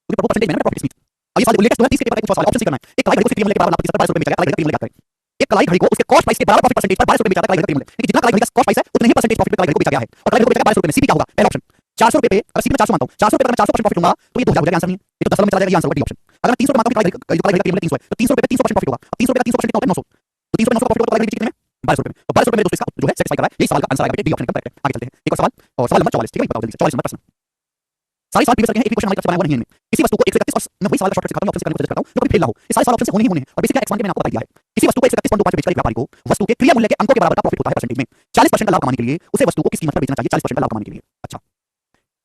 मुझे प्रॉफिट परसेंटेज मैंने प्रॉफिट स्पीच अब ये सवाल लेटेस्ट जो है 30 के पेपर का कुछ सवाल ऑप्शन से करना है, एक कलाई घड़ी को क्रिया मूल्य के बराबर लाभ 22 रुपए बेचा गया, कलाई घड़ी क्रिया मूल्य याद करें, एक कलाई घड़ी को उसके कॉस्ट प्राइस के बराबर प्रॉफिट परसेंटेज पर 22 रुपए बेचा गया, कलाई घड़ी क्रिया मूल्य, लेकिन जितना कलाई घड़ी का कॉस्ट प्राइस है उतने ही परसेंटेज प्रॉफिट पे कलाई घड़ी को बेचा गया है और कलाई घड़ी को बेचा गया 22 रुपए में, सीपी क्या होगा पहला ऑप्शन 400 रुपए पे, अगर सीपी में 400 मानता हूं 400 रुपए अगर मैं 400% प्रॉफिट लूंगा तो ये 2000 हो जाएगा, आंसर नहीं है, ये तो दशमलव में चला जाएगा, ये आंसर होगा डी ऑप्शन, अगर मैं 300 रुपए मानता हूं कि कलाई घड़ी का क्रिया मूल्य 300 है तो 300 रुपए पे 300% प्रॉफिट होगा, अब 300 रुपए का 300% कितना होता है 900, तो 300 पे 900 का प्रॉफिट होगा तो कलाई घड़ी कितने में 22 रुपए में, तो 22 रुपए में दोस्तों इसका जो है सेटिस्फाई कर रहा है, यही सवाल का आंसर आएगा डी ऑप्शन करेक्ट है, आगे चलते हैं एक और सवाल, और सवाल नंबर 44 ठीक है बताओ जल्दी से 44 नंबर प्रश्न, सारे सवाल प्रीवियस रखे हैं, एक भी क्वेश्चन हमारी तरफ से बनाया हुआ नहीं है, किसी वस्तु को 131 और मैं वही सवाल का शॉर्टकट सिखाता हूं, ऑप्शन से करने की कोशिश करता हूं जो कभी फेल ना हो, ये सारे सवाल ऑप्शन से होने ही होने हैं, और बेसिकली एक्स1 के मैंने आपको बता दिया है, किसी वस्तु को 131.25 पे बेचकर एक व्यापारी को वस्तु के क्रिया मूल्य के अंकों के बराबर का प्रॉफिट होता है परसेंटेज में, 40% का लाभ कमाने के लिए उसे वस्तु को किस कीमत पर बेचना चाहिए 40% का लाभ कमाने के लिए, अच्छा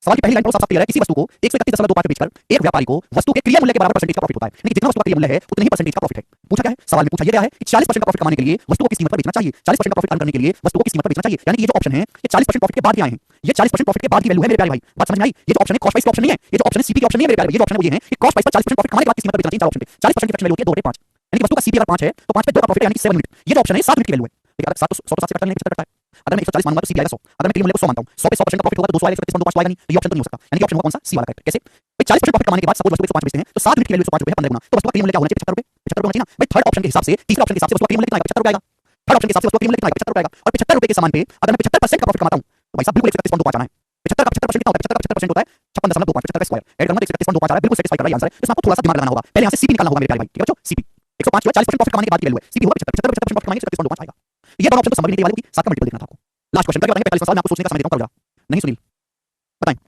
सवाल की पहली लाइन साफ क्लियर है, किसी वस्तु को 131.25 पे बेचकर एक व्यापारी को वस्तु के क्रिया मूल्य के बराबर परसेंटेज का प्रॉफिट होता है, यानी कि जितना वस्तु का क्रिया मूल्य है उतने ही परसेंटेज का प्रॉफिट है, पूछा क्या है सवाल में पूछा ये गया है कि 40% का प्रॉफिट कमाने के लिए वस्तु को किस कीमत पर बेचना चाहिए, 40% का प्रॉफिट अर्न करने के लिए वस्तु को किस कीमत पर बेचना चाहिए, यानी कि ये जो ऑप्शन है ये 40% प्रॉफिट के बाद ही आए हैं, ये 40% प्रॉफिट के बाद की वैल्यू है मेरे प्यारे भाई, बात समझ में आई, ये जो ऑप्शन है कॉस्ट प्राइस का ऑप्शन नहीं है, ये जो ऑप्शन है सीपी का ऑप्शन नहीं है मेरे प्यारे, ये जो ऑप्शन है वो ये है कि कॉस्ट प्राइस पर 40% प्रॉफिट कमाने के बाद किस कीमत पर बेचना चाहिए, चार ऑप्शन पे 40% की फ्रैक्शन वैल्यू होती है 2/5, यानी कि वस्तु का सीपी अगर 5 है तो 5 पे 2 का प्रॉफिट है यानी कि 7 यूनिट, ये जो ऑप्शन है 7 यूनिट की वैल्यू है, ठीक है 7 तो 100 तो 7 से कटता नहीं 75 कटता है, अगर मैं 140 मानूंगा तो सी भी आएगा 100। अगर मैं के लिए मूल्य को 100 मानता हूं, 100 पे 100% का प्रॉफिट होगा तो 200 आएगा, 130 2 आएगा नहीं, तो ये ऑप्शन तो नहीं हो सकता। यानी कि ऑप्शन होगा कौन सा, सी वाला करेक्ट। कैसे भाई 40% प्रॉफिट कमाने के बाद सपोज वस्तु को 105 बेचते हैं तो 7 यूनिट की वैल्यू 105 रुपए है, 15 गुना, तो वस्तु का के लिए मूल्य क्या होना चाहिए, 75 रुपए। 75 होना चाहिए ना भाई। थर्ड ऑप्शन के हिसाब से, तीसरे ऑप्शन के हिसाब से वस्तु का के लिए मूल्य कितना आएगा, 75 रुपए आएगा। थर्ड ऑप्शन के हिसाब से वस्तु का के लिए मूल्य कितना आएगा, 75 रुपए आएगा। और 75 रुपए के सामान पे अगर मैं 75% का प्रॉफिट कमाता हूं तो भाई साहब बिल्कुल 131.25 आना है। 75 का 75% कितना होता है, 75 का 75% होता है 56.25, 75 का स्क्वायर ऐड करना तो 131.25 आ रहा है, बिल्कुल सेटिस्फाई कर रहा है आंसर है। इसमें आपको थोड़ा सा दिमाग लगाना होगा, पहले यहां से सीपी निकालना होगा मेरे प्यारे भाई, ठीक है बच्चों। सीपी 105 जो है 40% प्रॉफिट कमाने के बाद की वैल्यू है, सीपी होगा 75 75% प्रॉफिट कमाएंगे 131.25 आएगा। ये दोनों ऑप्शन तो समझ नहीं वाले होगी, साथ का मल्टीपल देखना था आपको। लास्ट क्वेश्चन करके बताएंगे, 45 सवाल मैं आपको सोचने का समय देता हूं, करो जरा। नहीं सुनील बताएं।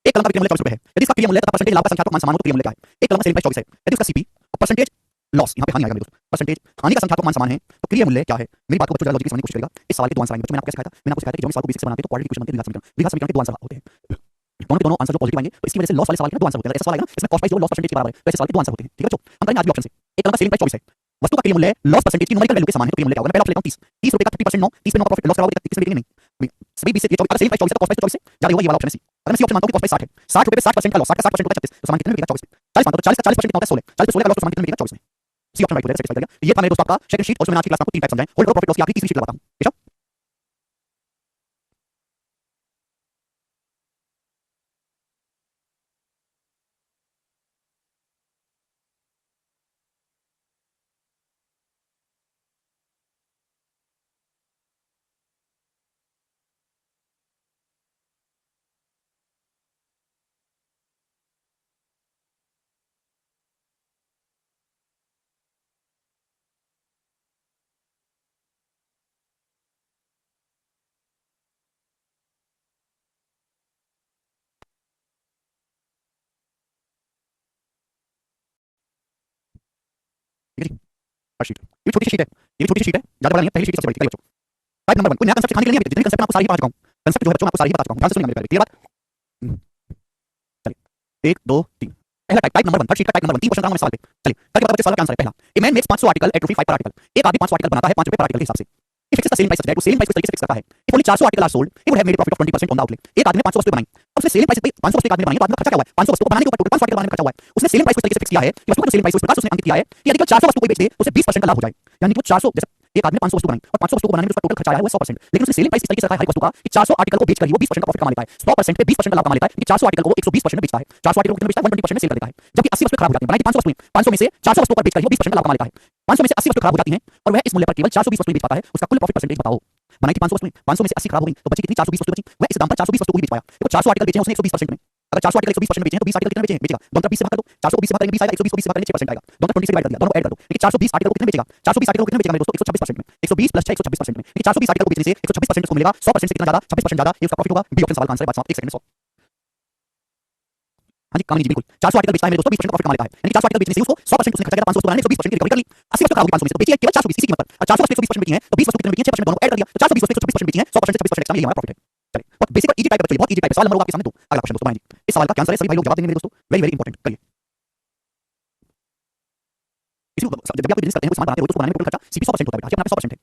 एक कलम का विक्रय मूल्य 24 रुपए है। यदि इसका क्रिया मूल्य तथा परसेंटेज लाभ का संख्यात्मक मान समान हो तो क्रिया मूल्य क्या है। एक कलम का सेलिंग प्राइस 24 है, यदि उसका सीपी और परसेंटेज लॉस, यहां पे हानि आएगा मेरे दोस्त, परसेंटेज हानि का संख्यात्मक मान समान है तो क्रिया मूल्य क्या है। मेरी बात को बच्चों जरा लॉजिक से समझने की कोशिश करेगा। इस सवाल के दो आंसर आएंगे बच्चों। मैंने आपको कैसे सिखाया था, मैंने आपको सिखाया था कि जो भी सवाल को बेसिक से बनाते हैं तो क्वाड्रेटिक इक्वेशन बनती है, द्विघात समीकरण के दो आंसर होते हैं। दोनों के दोनों आंसर जो पॉजिटिव आएंगे तो इसकी वजह से लॉस वाले सवाल के दो आंसर होते हैं। ऐसा सवाल आएगा ना इसमें कॉस्ट प्राइस जो लॉस परसेंटेज के बराबर है, तो ऐसे सवाल के दो आंसर होते हैं, ठीक है बच्चों। हम करेंगे आज भी ऑप्शन से। एक कलम का सेलिंग प्राइस 24 है, वस्तु का क्रिया मूल्य लॉस परसेंटेज की न्यूमेरिकल वैल्यू के समान है तो क्रिया मूल्य क्या होगा। मैं पहला ऑप्शन लेता हूं 30, 30 रुपए का 30% 9, 30 पे 9 का प्रॉफिट लॉस कराओगे 30 में देंगे नहीं। सभी 20 से ये 24 का सेलिंग प्राइस 24 है तो कॉस्ट प्राइस 24 है ज्यादा होगा, ये वाला ऑप्शन है सी। अगर मैं सी ऑप्शन मानता हूं कि कॉस्ट प्राइस 60 है, 60 रुपए पे 60% का लॉस, 60 का 60% होता है 36, तो सामान कितने में बिकेगा 24 में। 40 मानता हूं तो 40 का 40% कितना होता है 16, 40 पे 16 का लॉस तो सामान कितने में बिकेगा 24 में। सी ऑप्शन राइट हो जाएगा, सेटिस्फाई करेगा। ये था मेरे दोस्तों आपका सेकंड शीट, और उसमें आज की क्लास में आपको तीन टाइप समझाएं। होल्ड और प्रॉफिट लॉस की आखिरी तीसरी शीट लगाता हूं, ठीक है। ठीक है जी, फर्स्ट शीट ये छोटी सी शीट है, ये भी छोटी सी शीट है, ज्यादा बड़ा नहीं है, पहली शीट सबसे बड़ी है बच्चों। टाइप नंबर 1, कोई नया कांसेप्ट सिखाने के लिए नहीं है, जितने कांसेप्ट मैं आपको सारी ही बता चुका हूं। कांसेप्ट जो है बच्चों मैं आपको सारी ही बता चुका हूं, ध्यान से सुनिए मेरे प्यारे, क्लियर बात। चलिए 1 2 3 पहला type, type number 1, third sheet का टाइप नंबर 1, 3 क्वेश्चन सवाल पे। चलिए करके बता बच्चे सवाल का आंसर है। पहला, a man makes 500 article at ₹5 per article. एक आदमी 500 आर्टिकल बनाता है 5 रुपए पर आर्टिकल के हिसाब से। He fixes the selling price to selling price को तरीके से फिक्स करता है। If only 400 articles are sold, he would have made a profit of 20% on the outlay. एक आदमी ने 500 वस्तुएं बनाई, अब उसने सेलिंग प्राइस पे 500 वस्तुएं एक आदमी ने बनाई तो आदमी का खर्चा क्या हुआ है, 500 वस्तुओं को बनाने के ऊपर टोटल 500 आर्टिकल बनाने में खर्चा हुआ है। उसने सेलिंग प्राइस को तरीके से फिक्स किया है कि वस्तु का सेलिंग प्राइस उस प्रकार से उसने अंकित किया है कि यदि वो 400 वस्तुओं को बेच दे तो उसे 20% का लाभ हो जाए। यानी कि वो 400, जैसे एक आदमी ने 500 वस्तु बनाई और 500 वस्तुओं को बनाने में उसका टोटल खर्चा आया हुआ है 100%, लेकिन उसने सेलिंग प्राइस इस तरीके से रखा है हर एक वस्तु का कि 400 आर्टिकल को बेचकर ही वो 20% का प्रॉफिट कमा लेता है। 100% पे 20% का लाभ कमा लेता है कि 400 आर्टिकल को वो 120% में बेचता है, 400 आर्टिकल को कितने में बेचता है 120% में सेल कर देता है। जबकि 80 वस्तुएं खराब हो जाती हैं, बनाई थी 500 वस्तुएं, 500 में से 400 वस्तुओं पर बेचकर ही वो 20% का लाभ कमा लेता है। 500 में से 80 वस्तुएं खराब हो जाती हैं और वह इस मूल्य पर केवल 420 वस्तुएं बेच पाता है। उसका कुल प्रॉफिट परसेंटेज बताओ। बनाई थी 500 वस्तुएं, 500 में से 80 खराब हो गई तो बची कितनी, 420 वस्तुएं बची। वह इस दाम पर 420 वस्तुओं को ही बेच पाया। देखो 400 आर्टिकल बेचे हैं उसने 120% में, अगर 400 आर्टिकल 120% में बेचे हैं तो 20 आर्टिकल कितने बेचे हैं बेचेगा, दोनों तरफ 20 से भाग कर दो, 400 को 20 से भाग करेंगे 20 आएगा, 120 को 20 से भाग करेंगे 6% आएगा, दोनों तरफ 20 से डिवाइड कर दिया, दोनों को ऐड कर दो। लेकिन 420 आर्टिकल को कितने बेचेगा, 420 आर्टिकल को कितने बेचेगा मेरे दोस्तों 126% में, 120 प्लस 6 126% में। लेकिन 420 आर्टिकल को बेचने से 126% उसको मिलेगा, 100% से कितना ज्यादा 26% ज्यादा, ये उसका प्रॉफिट होगा। बी ऑप्शन सवाल का आंसर है, बात समाप्त। 1 सेकंड में 100। हाँ जी कामनी जी बिल्कुल, 400 आर्टिकल बेचता है मेरे दोस्तों 20% का प्रॉफिट कमा लेता है। यानी कि 400 आर्टिकल बेचने से उसको 100% उसने खर्चा किया, 500 वस्तु बनाने 120% की रिकवरी कर ली। 80 वस्तु खराब होगी 500 में से तो बेची है केवल 420 इसी कीमत पर, और 400 वस्तु 120% बेची है तो 20 वस्तु कितने बेची है 6% दोनों को ऐड कर दिया तो 420 वस्तु 126% बेची है, 100% से 26% एक्स्ट्रा, ये हमारा प्रॉफिट है। चलिए बहुत बेसिक और इजी टाइप है बच्चों, बहुत इजी टाइप है। सवाल नंबर होगा आपके सामने 2, अगला क्वेश्चन दोस्तों बनाएं जी। इस सवाल का क्या आंसर है, सभी भाई लोग जवाब देंगे मेरे दोस्तों, वेरी वेरी इंपॉर्टेंट। करिए इसी जब भी आप बिजनेस करते हैं कोई सामान बनाते हो तो उसको बनाने में टोटल खर्चा सीपी 100% होता है बेटा, आपके 100% है।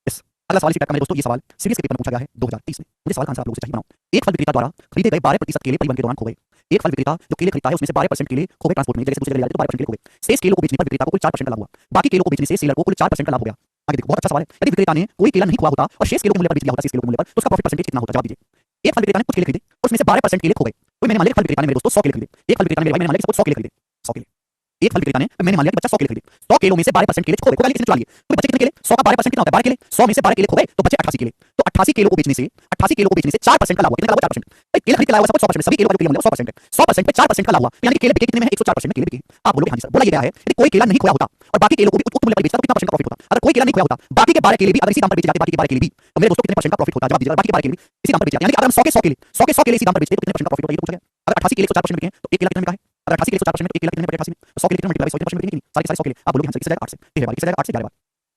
यस, अगला सवाल इसी टाइप का मेरे दोस्तों, ये सवाल सीरीज के पेपर में पूछा गया है 2030 में। मुझे सवाल का आंसर आप लोगों से चाहिए, बनाओ। एक फल विक्रेता द्वारा खरीदे गए 12% केले परिवहन के दौरान खो गए। एक फल विक्रेता जो केले खरीदता है उसमें से 12% केले खो गए ट्रांसपोर्ट में, जैसे दूसरे जगह ले जाते तो 12% केले खो गए। शेष केलों को बेचने पर विक्रेता को कुल 4% का लाभ हुआ। बाकी केलों को बेचने से सेलर को कुल 4% का लाभ हो गया। आगे देखो बहुत अच्छा सवाल है। यदि विक्रेता ने कोई केला नहीं खोआ होता और शेष केलों के मूल्य पर बेच दिया होता, शेष केलों के मूल्य पर, तो उसका प्रॉफिट परसेंटेज कितना होता, जवाब दीजिए। एक फल विक्रेता ने कुछ केले खरीदे और उसमें से 12% केले खो गए। कोई मैंने मान लिया फल विक्रेता ने मेरे दोस्तों 100 केले खरीदे। एक फल विक्रेता ने मेरे भाई मैंने मान लिया कि 100 केले खरीदे, 100 केले। एक फल विक्रेता ने, मैंने मान लिया कि बच्चा 100 केले खरीदे, 100 केलों में से 12% केले खो गए, किसने चुरा लिए, तो बचे कितने केले, 100 का 12% कितना होता है 12 केले, 100 में से 12 केले खो गए तो बचे 88 केले। तो 88 केलों को बेचने से 4% का लाभ हुआ। कितना लाभ हुआ 4%। भाई केले खरीद के लाभ हुआ 100%, सभी केलों का जो केले मूल्य 100% है, 100% पे 4% का लाभ हुआ, यानी कि केले बिके कितने में है 104% में केले बिके। आप बोलोगे हां जी सर, बोला ये गया है यदि कोई केला नहीं खोया होता और बाकी केलों को भी उक्त मूल्य पर बेचता तो कितना परसेंट का प्रॉफिट होता। अगर कोई केला नहीं खोया होता, बाकी के 12 केले भी अगर इसी दाम पर बेचे जाते, बाकी के 12 केले भी, तो मेरे दोस्तों कितने परसेंट का प्रॉफिट होता, जवाब दीजिए। बाकी के 12 केले भी इसी दाम पर बेचे जाते, यानी कि अगर हम 100 के 100 केले 100 के 100 केले इसी दाम पर बेचते तो कितने परसेंट का प्रॉफिट होता, ये पूछा गया। अगर 88 केले 104% बिके तो एक केला कितने में बिका है, अगर 88 केले 104% में एक केला कितने में बचे 88 में, 100 केले कितने मल्टीप्लाई 100% बिकेंगे नहीं, सारे के सारे 100 केले। आप बोलोगे हां सर, किस जगह 8 से 13 बार, किस जगह 8 से 11 बार,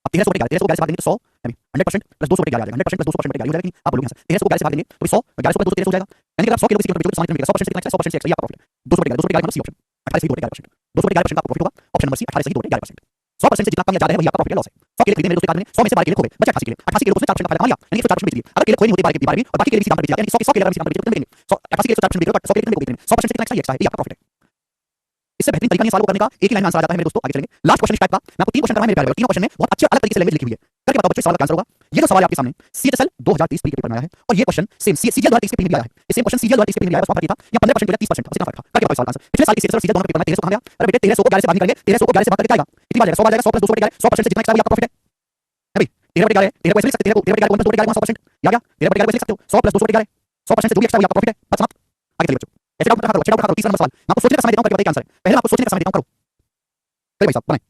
अब 1300 को 11 से भाग देंगे तो 100 यानी 100% प्लस 200 बटे 11 आ जाएगा, 100% प्लस 200% बटे 11 हो जाएगा। आप बोलोगे हां सर 1300 को 11 से भाग देंगे तो 100, 1100 प्लस 200 1300 हो जाएगा, यानी कि अगर 100 किलो किसी कीमत पे बेचोगे तो सामान कितने में बिकेगा, 100% से कितना एक्स्ट्रा, 100% से एक्स्ट्रा, ये आपका प्रॉफिट है। 200 बटे 11 200 बटे 11 मतलब सी ऑप्शन, 28 से 2 बटे 11%, 200 बटे 11% का प्रॉफिट होगा ऑप्शन नंबर सी 18 से ही 2/11%। 100% से जितना कम या ज्यादा है वही आपका प्रॉफिट या लॉस है। 100 केले खरीदे मेरे दोस्त एक आदमी ने, 100 में से 12 केले खो गए, बचे 88 केले। 88 केले को उसने 4% का फायदा कमा लिया, यानी 104% बेच दिए। अगर केले खोए नहीं होते 12 के 12 भी और बाकी केले भी इसी दाम पर बेच दिया, यानी 100 केले अगर इसी दाम पर बेचे तो कितने मिलेंगे? 88 केले 4% बेच रहे हो, 100 केले कितने को बेच रहे हैं? 100% कितना एक्स्ट्रा ही आपका प्रॉफिट है। इससे बेहतरीन तरीका नहीं सवाल को करने का, एक ही लाइन में आंसर आ जाता है मेरे दोस्तों। आगे चलेंगे। लास्ट क्वेश्चन इस टाइप का, मैं आपको 3 क्वेश्चन करवाए मेरे प्यारे भाई, तीनों क्वेश्चन में बहुत अच्छे अलग तरीके से लैंग्वेज लिखी हुई है। करके बताओ बच्चों, सवाल का आंसर होगा ये जो सवाल है आपके सामने CHSL 2030 प्री के पेपर में आया है और ये क्वेश्चन सेम CGL 2030 के पेपर में आया है। ये सेम क्वेश्चन CGL 2030 के पेपर में आया है, बस वहां पर था या 15% हो या 30% था, बस इतना फर्क था। करके बताओ सवाल का आंसर। पिछले साल के CHSL और CGL दोनों के पेपर में 1300 कहां गया? अरे बेटे 1300 को 11 से भाग निकालेंगे, 1300 को 11 से भाग करके क्या आएगा? कितनी बार जाएगा? 100 बार जाएगा, 100 + 200 बटे 11, 100% से जितना एक्स्ट्रा वही आपका प्रॉफिट है भाई। 13 बटे 11 13 को ऐसे लिख सकते हैं, 13 बटे 11 को 200 बटे 11 100% आ गया। 13 बटे 11 को ऐसे लिख सकते हो, 100 + 200 बटे 11 100% से जो भी एक्स्ट्रा वही आपका प्रॉफिट है। बस समाप्त। आगे चलिए बच्चों, ऐसे डाउट रखा करो, अच्छे डाउट रखा करो। 30 नंबर सवाल मैं आपको सोचने का समय देता हूं, करके बताइए क्या आंसर है। पहले मैं आपको सोचने का समय देता हूं, करो भाई साहब बनाए।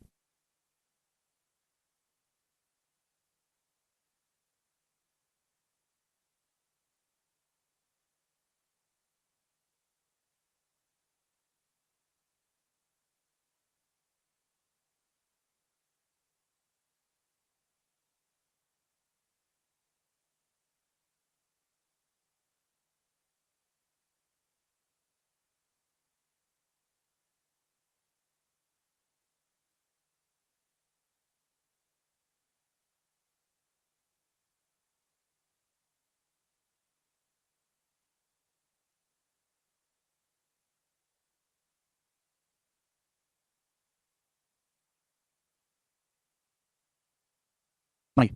बनाइए।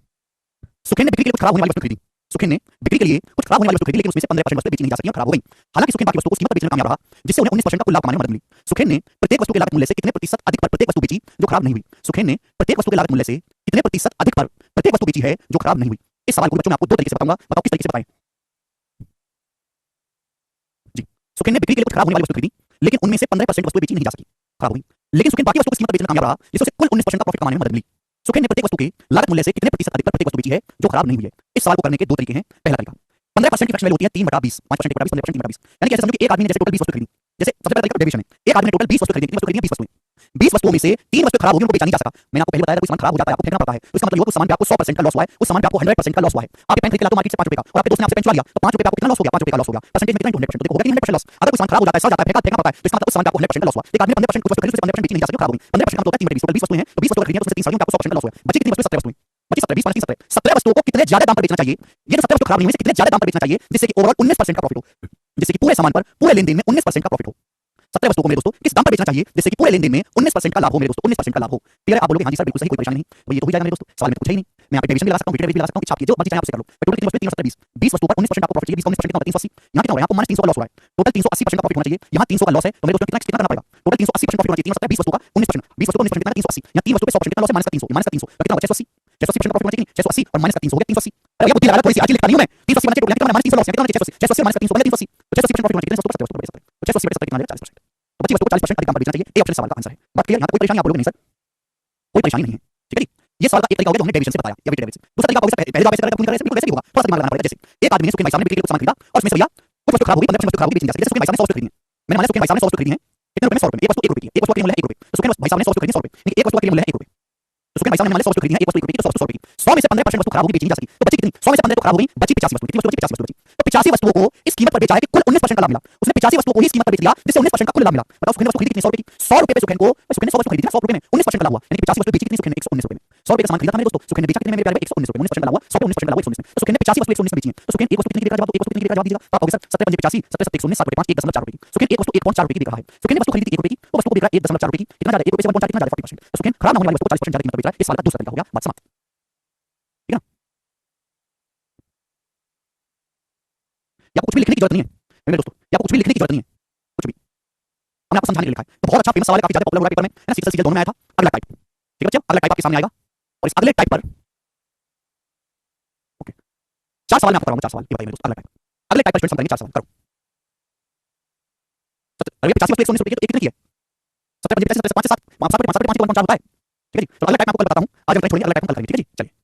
सुखेन ने बिक्री के लिए कुछ खराब होने वाली वस्तु खरीदी। सुखेन ने बिक्री के लिए कुछ खराब होने वाली वस्तु खरीदी, लेकिन उसमें से 15% वस्तु बेची नहीं जा सकी और खराब हो गई। हालांकि सुखेन बाकी वस्तुओं को कीमत पर बेचने में कामयाब रहा, जिससे उन्हें 19% का कुल लाभ कमाने में मदद मिली। सुखेन ने प्रत्येक वस्तु के लागत मूल्य से कितने प्रतिशत अधिक पर प्रत्येक वस्तु बेची जो खराब नहीं हुई? सुखेन ने प्रत्येक वस्तु के लागत मूल्य से कितने प्रतिशत अधिक पर प्रत्येक वस्तु बेची है जो खराब नहीं हुई? इस सवाल को बच्चों मैं आपको दो तरीके से बताऊंगा, बताओ किस तरीके से बताएं जी। सुखेन ने बिक्री के लिए कुछ खराब होने वाली वस्तु खरीदी, लेकिन उनमें से 15% वस्तु बेची नहीं जा सकी, खराब हो गई। लेकिन सुखेन बाकी वस्तु की कीमत पर बेचने में कामयाब रहा, जिससे उसे कुल 19% का प्रॉफिट कमाने में मदद मिली। सुखेन ने प्रत्येक वस्तु के लागत मूल्य से कितने प्रतिशत अधिक पर प्रत्येक वस्तु बेची है जो खराब नहीं हुई है? इस सवाल को करने के दो तरीके हैं। पहला तरीका, 15% की फ्रैक्शन वैल्यू होती है 3/20, 5% 1/20, 15% 3/20। यानी कि ऐसे समझो कि एक आदमी ने जैसे टोटल 20 वस्तु खरीदी, जैसे सबसे पहला तरीका डेविएशन है। एक आदमी ने टोटल 20 वस्तु खरीदी, कितनी वस्तु खरीदी? 20 वस्तुएं। 20 वस्तुओं में से 3 वस्तुएं खराब हो गई, उनको बेचा नहीं जा सका। मैंने आपको पहले बताया था कोई सामान खराब हो जाता है, आपको फेंकना पड़ता है, तो इसका मतलब ये उस सामान पे आपको 100% का लॉस हुआ है, उस सामान पे आपको 100% का लॉस हुआ है। आप पेन खरीद के लाते हो मार्केट से 5 रुपए का और आपके दोस्त ने आपसे पेन चुरा लिया, तो 5 रुपए पे आपको कितना लॉस हो गया? 5 रुपए का लॉस हो गया। परसेंटेज में कितना? 100%, तो देखो हो गया कि 100% लॉस। अगर कोई सामान खराब हो जाता है, सड़ जाता है, फेंकना पड़ता है, तो इसका मतलब उस सामान पे आपको 100% का लॉस हुआ। एक आदमी ने 15% कुछ वस्तु खरीदी, उससे 15% बेची नहीं जा सकी, खराब हो गई। 15% का मतलब होता है 3/20, टोटल 20 वस्तुएं हैं, तो 20 वस्तु खरीदी तो उसमें 3 साल में आपको 100% का लॉस हुआ। बची कितनी वस्तुएं? 17 वस्तुएं। बची 17, 20 - 3 17। 17 वस्तुओं को कितने ज्यादा दाम पर बेचना चाहिए? ये जो 17 वस्तु खराब नहीं हुई, इसे कितने ज्यादा दाम पर बेचना चाहिए जिससे कि ओवरऑल 19% का प्रॉफिट हो, जिससे कि पूरे सामान पर पूरे लेनदेन में 19% का प्रॉफिट हो। 17 वस्तुओं को मेरे दोस्तों किस दाम पर बेचना चाहिए जिससे कि पूरे लेनदेन में 19% का लाभ हो मेरे दोस्तों, 19% का लाभ हो। क्लियर है? आप बोलोगे हां जी सर बिल्कुल सही, कोई परेशानी नहीं। भाई ये तो हो ही जाएगा मेरे दोस्तों, सवाल में तो पूछा ही नहीं। मैं यहाँ पे डेविएशन भी लगा सकता हूं, वेटेड भी लगा सकता हूं, इच्छा आपकी जो मर्जी चाहे आप उससे कर लो। टोटल कितनी वस्तुएं? 3 17 20। 20 वस्तुओं पर 19% आपको प्रॉफिट चाहिए, 20 का 19% कितना होता है? 380। यहाँ कितना हो रहा है? आपको -300 का लॉस हो रहा है। टोटल 380% का प्रॉफिट होना चाहिए, यहाँ 300 का लॉस है, तो मेरे दोस्तों कितना कितना करना पड़ेगा? टोटल 380% प्रॉफिट होना चाहिए। 3 17 20 वस्तुओं का 19%, 20 वस्तुओं का 19% कितना? 380। यहाँ 3 वस्तुओं पे 100% कितना लॉस है? -300, -300 तो कितना होगा? 680। 680% का प्रॉफिट होना चाहिए, 680 और -300 हो गया 380। अरे ये बुद्धि लगा थोड़ी सी, आज लिखता नहीं हूं मैं। 380 बना चाहिए, टोटल कितना? -300 लॉस है, कितना? 680, 680 और -300 बने 380। तो 680% प्रॉफिट होना चाहिए, कितने? 70 वस्तुओं पर 70, तो 680 बटे 70 कितना आ जाएगा? 40%। तो बची वस्तुओं को 40% अधिक दाम पर बेचना चाहिए, ये ऑप्शन सवाल का आंसर है। बात क्लियर? यहाँ कोई परेशानी आप बोलोगे नहीं सर? कोई परेशानी नहीं है, ठीक है जी। ये सवाल का एक तरीका हो गया जो हमने डेविएशन से बताया या वेटेड एवरेज से। दूसरा तरीका होगा पहले जो आप ऐसे करेंगे बिल्कुल वैसे ही होगा, थोड़ा सा दिमाग लगाना पड़ेगा। जैसे एक आदमी ने सुखेन भाई साहब ने बिक्री के लिए कुछ सामान खरीदा और उसमें से भैया कुछ वस्तु खराब हो गई, 15% वस्तु खराब हो गई, बेची नहीं जा सकती। जैसे सुखेन भाई साहब ने 100 वस्तु खरीदी है, मैंने माना सुखेन भाई साहब ने 100 वस्तु खरीदी है, कितने रुपए में? 100 रुपए में। एक वस्तु 1 रुपए की है, एक वस्तु का मूल्य है 1 रुपए, तो सुखेन भाई साहब ने 100 वस्तु खरीदी 100 रुपए, यानी एक वस्तु का मूल्य है 1 रुपए। तो सुखेन भाई साहब ने मान लिया 100 वस्तु खरीदी है, एक वस्तु 1 रुपए की, तो 100 वस्तु 100 रुपए की। 100 में से 15% वस्तु खराब हो गई, बेची नहीं जा सकी, तो बची कितनी? 100 में से 15 तो खराब हो गई, बची 85 वस्तु। कितनी वस्तु बची? 85 वस्तु बची। तो 85 वस्तुओं को इस कीमत पर बेचा है कि कुल 19% का लाभ मिला। उसने 85 वस्तुओं को ही इस कीमत पर बेच दिया जिससे 19% का कुल लाभ मिला। बताओ सुखेन ने वस्तु खरीदी कितनी? 100 रुपए की। 100 रुपए पे सुखेन ने 100 वस्तु खरीदी ना, 100 रुपए में 19% का लाभ हुआ, यानी 85 वस्तु बेची कितनी? सुखेन ने 119 रुपए में। 100 रुपए का सामान खरीदा था मेरे दोस्तों, सुखेन ने बेचा कितने में? मेरे प्यारे भाई 119 रुपए, 19% का लाभ हुआ। 100 पे 19% का लाभ हुआ 119 में। तो सुखेन ने 85 वस्तु 119 में बेची है। तो सुखेन एक वस्तु कितने की देगा? जवाब दो। एक वस्तु कितने की देगा? जवाब दीजिएगा। आप कहोगे सर 70 पंजे 85, 70 7 119, 7 बटे 5 1.4 रुपए की। सुखेन एक वस्तु 1.4 रुपए की दे रहा है। सुखेन ने वस्तु खरीदी 1 रुपए की, वो वस्तु को बेच रहा है 1.4 रुपए की। कितना ज्यादा? 1 रुपए से 1.4 कितना ज्यादा? 40%। तो सुखेन खराब ना होने वाली वस्तु को 40% ज्यादा कीमत पर बेच रहा है। इस सवाल का दूसरा तरीका हो गया, बात समाप्त। आपको कुछ भी लिखने की जरूरत नहीं है मेरे दोस्तों, आपको कुछ भी लिखने की जरूरत नहीं है, कुछ भी हमने आपको समझाने के लिए लिखा है। तो बहुत अच्छा फेमस सवाल है, काफी ज्यादा पॉपुलर हो रहा है पेपर में, है ना? CHSL दोनों में आया था। अगला टाइप, ठीक है बच्चे, अगला टाइप आपके सामने आएगा और इस अगले टाइप पर ओके 4 सवाल मैं आपको कराऊंगा, 4 सवाल ये बताइए मेरे दोस्त। अगला टाइप, अगले टाइप पर स्टूडेंट्स करेंगे 4 सवाल, करो। अरे 85 वस्तु 119 रुपए की, तो एक कितने की है? 70 5 7 5 7 5 7 5 1.4 होता है, ठीक है जी। तो अगला टाइप मैं आपको कल बताता हूं, आज हम कहीं छोड़ेंगे, अगला टाइप हम कल करेंगे, ठीक है जी। चलिए